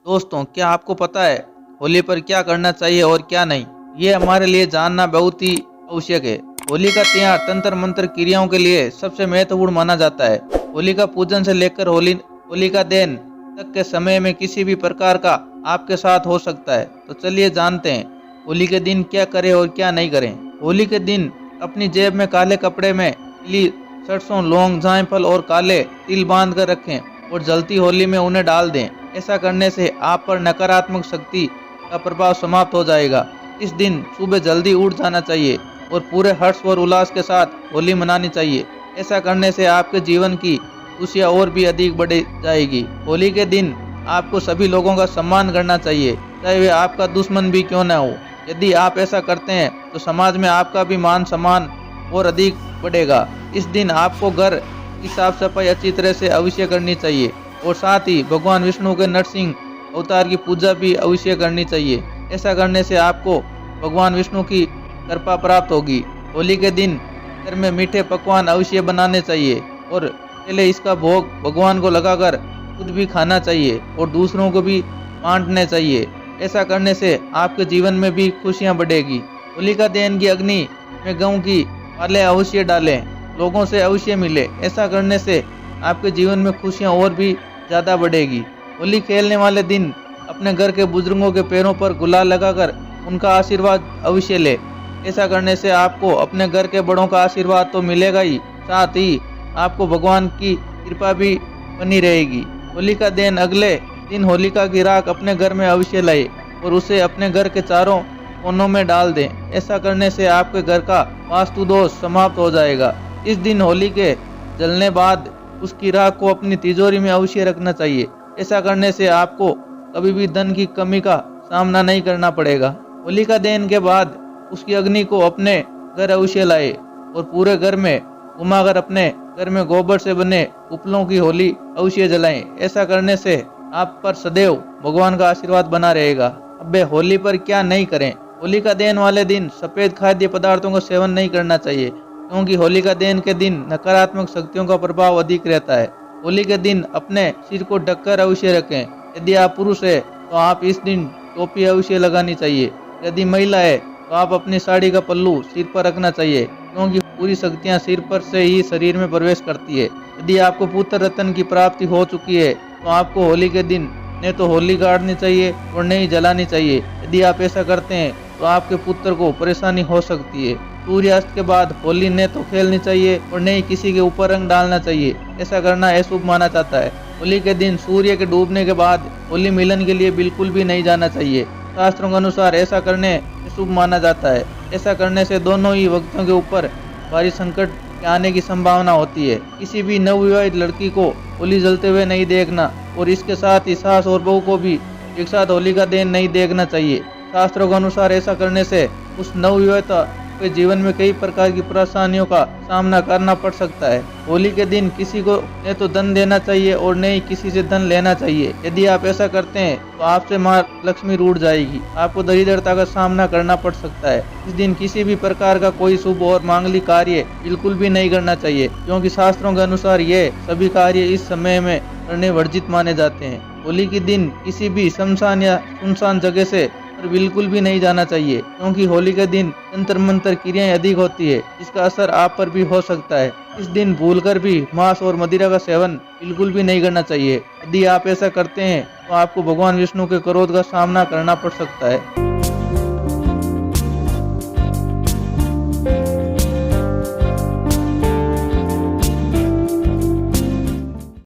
दोस्तों, क्या आपको पता है होली पर क्या करना चाहिए और क्या नहीं? ये हमारे लिए जानना बहुत ही आवश्यक है। होली का त्योहार तंत्र मंत्र क्रियाओं के लिए सबसे महत्वपूर्ण माना जाता है। होली का पूजन से लेकर होली का दिन तक के समय में किसी भी प्रकार का आपके साथ हो सकता है। तो चलिए जानते हैं होली के दिन क्या करें और क्या नहीं करें। होली के दिन अपनी जेब में काले कपड़े में तिली, सरसों, लौंग, जायफल और काले तिल बांध कर रखें और जलती होली में उन्हें डाल दें। ऐसा करने से आप पर नकारात्मक शक्ति का प्रभाव समाप्त हो जाएगा। इस दिन सुबह जल्दी उठ जाना चाहिए और पूरे हर्ष और उल्लास के साथ होली मनानी चाहिए। ऐसा करने से आपके जीवन की खुशियाँ और भी अधिक बढ़ जाएगी। होली के दिन आपको सभी लोगों का सम्मान करना चाहिए, चाहे वे आपका दुश्मन भी क्यों न हो। यदि आप ऐसा करते हैं तो समाज में आपका भी मान सम्मान और अधिक बढ़ेगा। इस दिन आपको घर की साफ सफाई अच्छी तरह से अवश्य करनी चाहिए और साथ ही भगवान विष्णु के नरसिंह अवतार की पूजा भी अवश्य करनी चाहिए। ऐसा करने से आपको भगवान विष्णु की कृपा प्राप्त होगी। होली के दिन घर में मीठे पकवान अवश्य बनाने चाहिए और पहले इसका भोग भगवान को लगाकर खुद भी खाना चाहिए और दूसरों को भी बांटने चाहिए। ऐसा करने से आपके जीवन में भी खुशियां बढ़ेगी। होलिका दहन की अग्नि में गेहूं की पाले अवश्य डालें, लोगों से अवश्य मिले। ऐसा करने से आपके जीवन में खुशियां और भी ज़्यादा बढ़ेगी। होली खेलने वाले दिन अपने घर के बुजुर्गों के पैरों पर गुलाल लगाकर उनका आशीर्वाद अवश्य ले। ऐसा करने से आपको अपने घर के बड़ों का आशीर्वाद तो मिलेगा ही, साथ ही आपको भगवान की कृपा भी बनी रहेगी। होलिका दहन अगले दिन होलिका की राख अपने घर में अवश्य लाए और उसे अपने घर के चारों कोनों में डाल दें। ऐसा करने से आपके घर का वास्तु दोष समाप्त हो जाएगा। इस दिन होली के जलने बाद उसकी राख को अपनी तिजोरी में अवश्य रखना चाहिए। ऐसा करने से आपको कभी भी धन की कमी का सामना नहीं करना पड़ेगा। होलिका दहन के बाद उसकी अग्नि को अपने घर अवश्य लाए और पूरे घर में घुमाकर अपने घर में गोबर से बने उपलों की होली अवश्य जलाएं। ऐसा करने से आप पर सदैव भगवान का आशीर्वाद बना रहेगा। अब होली पर क्या नहीं करें? होलिका दहन वाले दिन सफेद खाद्य पदार्थों का सेवन नहीं करना चाहिए, क्योंकि होलिका दहन के दिन नकारात्मक शक्तियों का प्रभाव अधिक रहता है। होली के दिन अपने सिर को ढककर अवश्य रखें। यदि आप पुरुष है तो आप इस दिन टोपी अवश्य लगानी चाहिए। यदि महिला है तो आप अपनी साड़ी का पल्लू सिर पर रखना चाहिए, क्योंकि पूरी शक्तियां सिर पर से ही शरीर में प्रवेश करती है। यदि आपको पुत्र रत्न की प्राप्ति हो चुकी है तो आपको होली के दिन न तो होली गाड़नी चाहिए और न ही जलानी चाहिए। यदि आप ऐसा करते हैं तो आपके पुत्र को परेशानी हो सकती है। सूर्यास्त के बाद होली न तो खेलनी चाहिए और न ही किसी के ऊपर रंग डालना चाहिए। ऐसा करना अशुभ माना जाता है। होली के दिन सूर्य के डूबने के बाद होली मिलन के लिए बिल्कुल भी नहीं जाना चाहिए। शास्त्रों के अनुसार ऐसा करने अशुभ माना जाता है। ऐसा करने से दोनों ही व्यक्तियों के ऊपर भारी संकट के आने की संभावना होती है। किसी भी नवविवाहित लड़की को होली जलते हुए नहीं देखना और इसके साथ ही सास और बहू को भी एक साथ होली का दहन नहीं देखना चाहिए। शास्त्रों के अनुसार ऐसा करने से उस नवविवाहिता के जीवन में कई प्रकार की परेशानियों का सामना करना पड़ सकता है। होली के दिन किसी को न तो धन देना चाहिए और न ही किसी से धन लेना चाहिए। यदि आप ऐसा करते हैं तो आपसे मां लक्ष्मी रूठ जाएगी, आपको दरिद्रता का सामना करना पड़ सकता है। इस दिन किसी भी प्रकार का कोई शुभ और मांगलिक कार्य बिल्कुल भी नहीं करना चाहिए, क्योंकि शास्त्रों के अनुसार ये सभी कार्य इस समय में करने वर्जित माने जाते हैं। होली के दिन किसी भी शमशान या सुनसान जगह से पर बिल्कुल भी नहीं जाना चाहिए, क्योंकि होली के दिन तंत्र मंत्र क्रियाएं अधिक होती है, जिसका असर आप पर भी हो सकता है। इस दिन भूलकर भी मांस और मदिरा का सेवन बिल्कुल भी नहीं करना चाहिए। यदि आप ऐसा करते हैं तो आपको भगवान विष्णु के क्रोध का सामना करना पड़ सकता है।